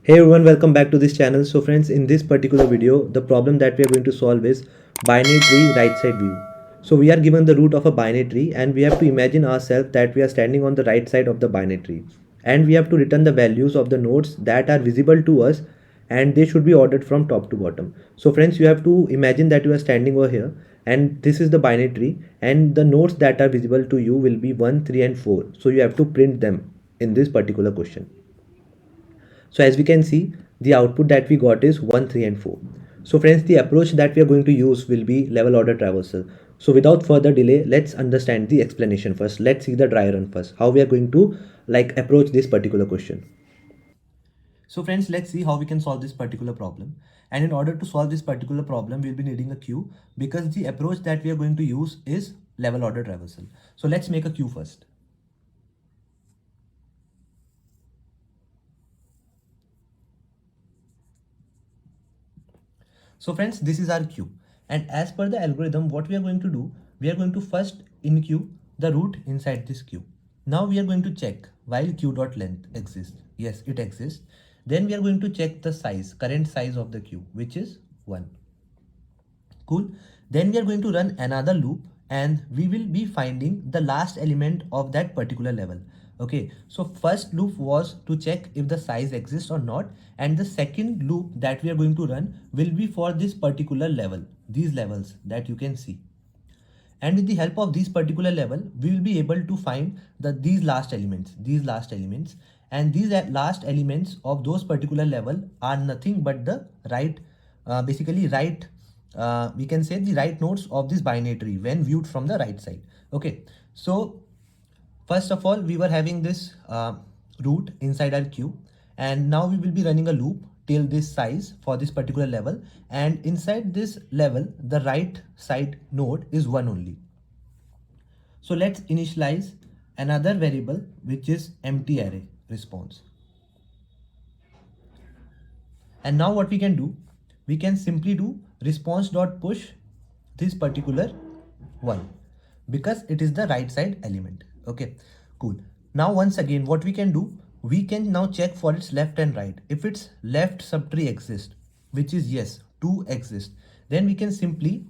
Hey everyone, welcome back to this channel. So friends, in this particular video, the problem that we are going to solve is binary tree right side view. So we are given the root of a binary tree and we have to imagine ourselves that we are standing on the right side of the binary tree. And we have to return the values of the nodes that are visible to us and they should be ordered from top to bottom. So friends, you have to imagine that you are standing over here and this is the binary tree and the nodes that are visible to you will be 1, 3 and 4. So you have to print them in this particular question. So as we can see, the output that we got is 1, 3 and 4. So friends, the approach that we are going to use will be level order traversal. So without further delay, let's understand the explanation first. Let's see the dry run first, how we are going to approach this particular question. So friends, let's see how we can solve this particular problem. And in order to solve this particular problem, we'll be needing a queue because the approach that we are going to use is level order traversal. So let's make a queue first. So friends, this is our queue. And as per the algorithm, what we are going to do, we are going to first in queue the root inside this queue. Now we are going to check while queue.length exists. Yes, it exists. Then we are going to check the size, current size of the queue, which is 1. Cool. Then we are going to run another loop and we will be finding the last element of that particular level. Okay, so first loop was to check if the size exists or not, and the second loop that we are going to run will be for this particular level, these levels that you can see. And with the help of this particular level, we will be able to find these last elements, and these last elements of those particular level are nothing but the right, we can say the right nodes of this binary tree when viewed from the right side. Okay, so first of all, we were having this root inside our queue, and now we will be running a loop till this size for this particular level, and inside this level the right side node is 1 only. So let's initialize another variable which is empty array response. And now what we can do, we can simply do response.push this particular one because it is the right side element. Okay, cool. Now once again, what we can do, we can now check for its left and right. If its left subtree exists, which is yes, 2 exists, then we can simply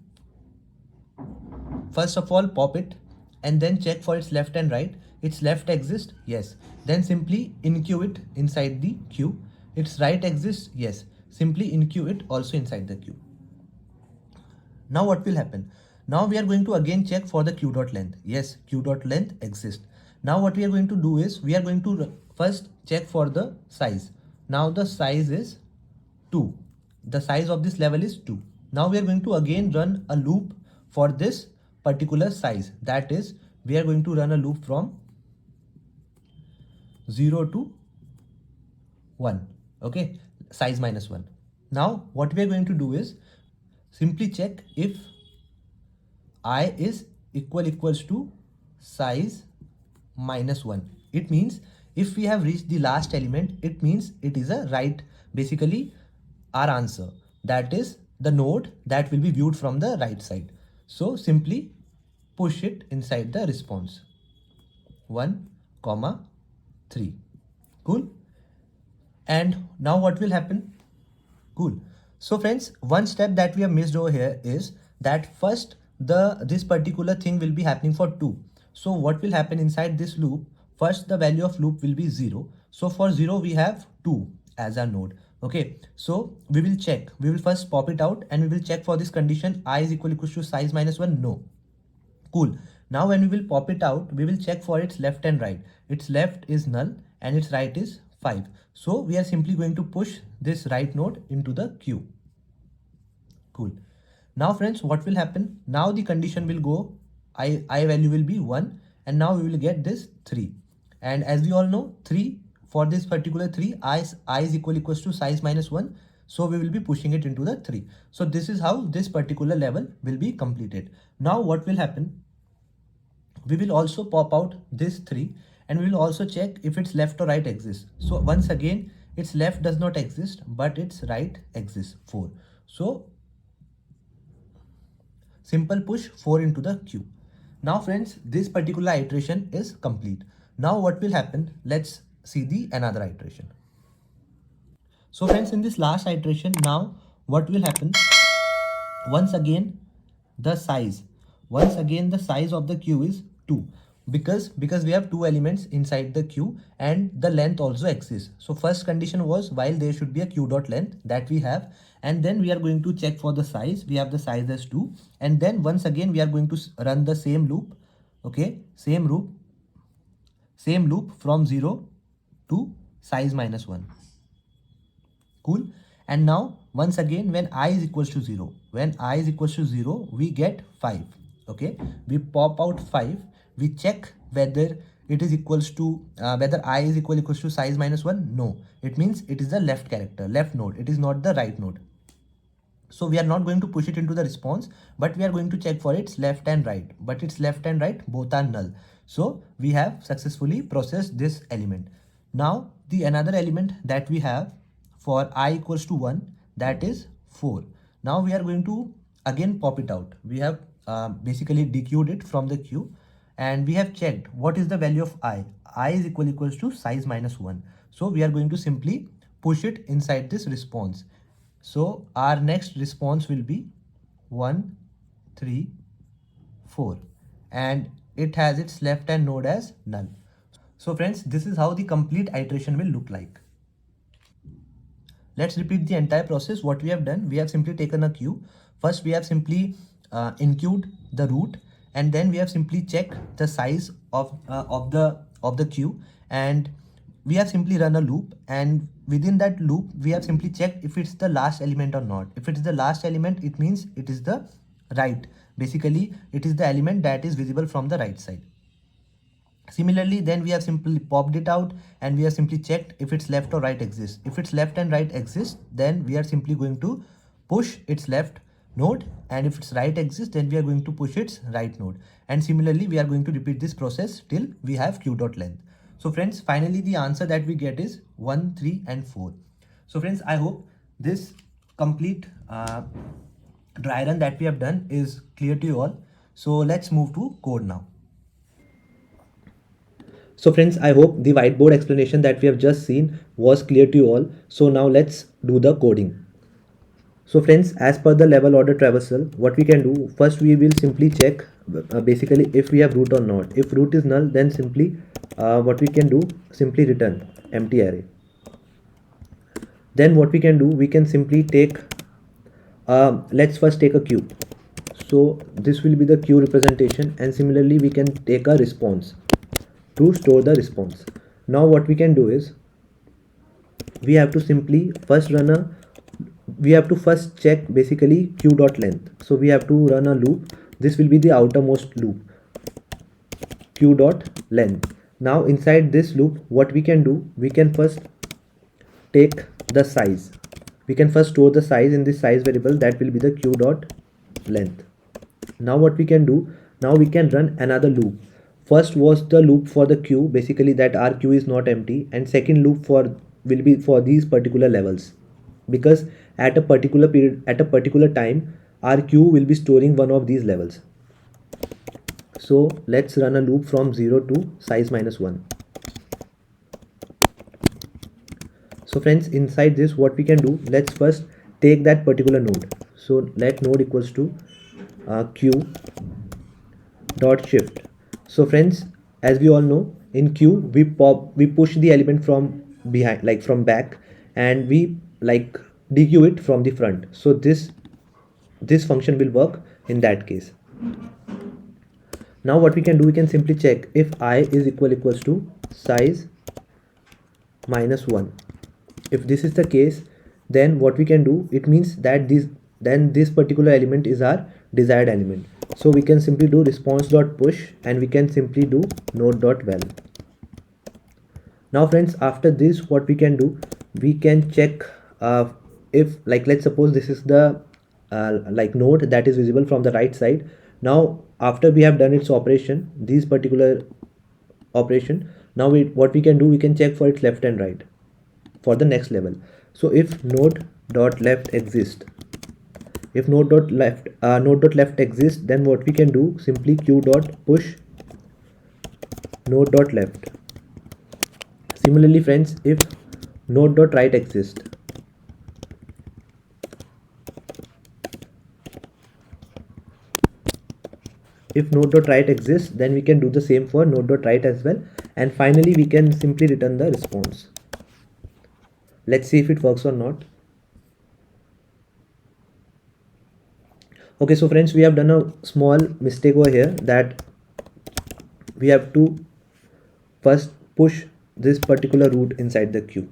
first of all pop it and then check for its left and right. Its left exists, yes, then simply enqueue it inside the queue. Its right exists, yes, simply enqueue it also inside the queue. Now what will happen? Now we are going to again check for the queue.length. Yes, queue.length exists. Now what we are going to do is we are going to first check for the size. Now the size is 2. The size of this level is 2. Now we are going to again run a loop for this particular size. That is, we are going to run a loop from 0 to 1. Okay, size minus 1. Now what we are going to do is simply check if I is equals to size minus 1. It means if we have reached the last element, it means it is a right, basically our answer. That is the node that will be viewed from the right side. So simply push it inside the response 1, 3. Cool. And now what will happen? Cool. So friends, one step that we have missed over here is that first this particular thing will be happening for 2. So what will happen inside this loop? First the value of loop will be 0. So for 0 we have 2 as our node. Okay, so we will check. We will first pop it out and we will check for this condition I is equals to size minus 1. No. Cool. Now when we will pop it out, we will check for its left and right. Its left is null and its right is 5. So we are simply going to push this right node into the queue. Cool. Now friends, what will happen? Now the condition will go, I value will be 1 and now we will get this 3. And as we all know, 3 for this particular 3, I is equals to size minus 1. So we will be pushing it into the 3. So this is how this particular level will be completed. Now what will happen? We will also pop out this 3 and we will also check if its left or right exists. So once again, its left does not exist, but its right exists, 4. So simple push 4 into the queue. Now friends, this particular iteration is complete. Now what will happen? Let's see the another iteration. So friends, in this last iteration, now what will happen? Once again, the size. Once again, the size of the queue is 2 because we have two elements inside the queue and the length also exists. So first condition was while there should be a queue dot length that we have, and then we are going to check for the size. We have the size as 2, and then once again we are going to run the same loop. Okay, same loop from 0 to size minus 1. Cool. And now once again, when I is equals to 0, we get 5. Okay, we pop out 5. We check whether it is equals to whether I is equals to size minus 1. No, it means it is the left character, left node. It is not the right node. So we are not going to push it into the response, but we are going to check for its left and right, but its left and right both are null. So we have successfully processed this element. Now the another element that we have for I equals to 1, that is 4. Now we are going to again pop it out. We have basically dequeued it from the queue, and we have checked what is the value of I. I is equals to size minus 1. So we are going to simply push it inside this response. So our next response will be 1, 3, 4, and it has its left hand node as null. So friends, this is how the complete iteration will look like. Let's repeat the entire process. What we have done, we have simply taken a queue. First, we have simply enqueued the root, and then we have simply checked the size of the queue, and we have simply run a loop, and within that loop we have simply checked if it's the last element or not. If it's the last element, it means it is the right. Basically, it is the element that is visible from the right side. Similarly, then we have simply popped it out, and we have simply checked if its left or right exists. If its left and right exists, then we are simply going to push its left node, and if its right exists, then we are going to push its right node. And similarly, we are going to repeat this process till we have queue.length. So friends, finally the answer that we get is 1, 3 and 4. So friends, I hope this complete dry run that we have done is clear to you all. So let's move to code now. So friends, I hope the whiteboard explanation that we have just seen was clear to you all. So now let's do the coding. So friends, as per the level order traversal, what we can do, first we will simply check basically if we have root or not. If root is null, then simply what we can do, simply return empty array. Then what we can do, we can simply take, let's first take a queue. So this will be the queue representation, and similarly we can take a response to store the response. Now what we can do is, we have to simply first check basically queue.length. So we have to run a loop. This will be the outermost loop, queue.length. Now inside this loop, what we can do, we can first take the size. We can first store the size in this size variable, that will be the queue.length. Now what we can do, now we can run another loop. First was the loop for the queue, basically that our queue is not empty, and second loop will be for these particular levels, because at a particular period, at a particular time, our queue will be storing one of these levels. So let's run a loop from 0 to size minus 1. So friends, inside this, what we can do, let's first take that particular node. So let node equals to queue dot shift. So friends, as we all know, in queue we push the element from behind, like from back, and we like dequeue it from the front. So this function will work in that case. Now what we can do, we can simply check if I is equals to size minus 1. If this is the case, then what we can do, it means that this particular element is our desired element. So we can simply do response.push, and we can simply do node.val. Now friends, after this, what we can do, we can check if, like, let's suppose this is the node that is visible from the right side. Now after we have done its operation, this particular operation, now what we can do, we can check for its left and right for the next level. So if node.left exists, if node.left exists, then what we can do, simply queue.push node.left. Similarly friends, if node.right exists, if node.write exists, then we can do the same for node.write as well. And finally, we can simply return the response. Let's see if it works or not. Okay, so friends, we have done a small mistake over here, that we have to first push this particular root inside the queue.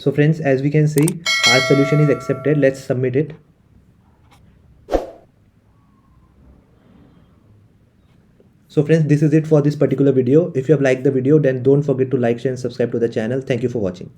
So friends, as we can see, our solution is accepted. Let's submit it. So friends, this is it for this particular video. If you have liked the video, then don't forget to like, share and subscribe to the channel. Thank you for watching.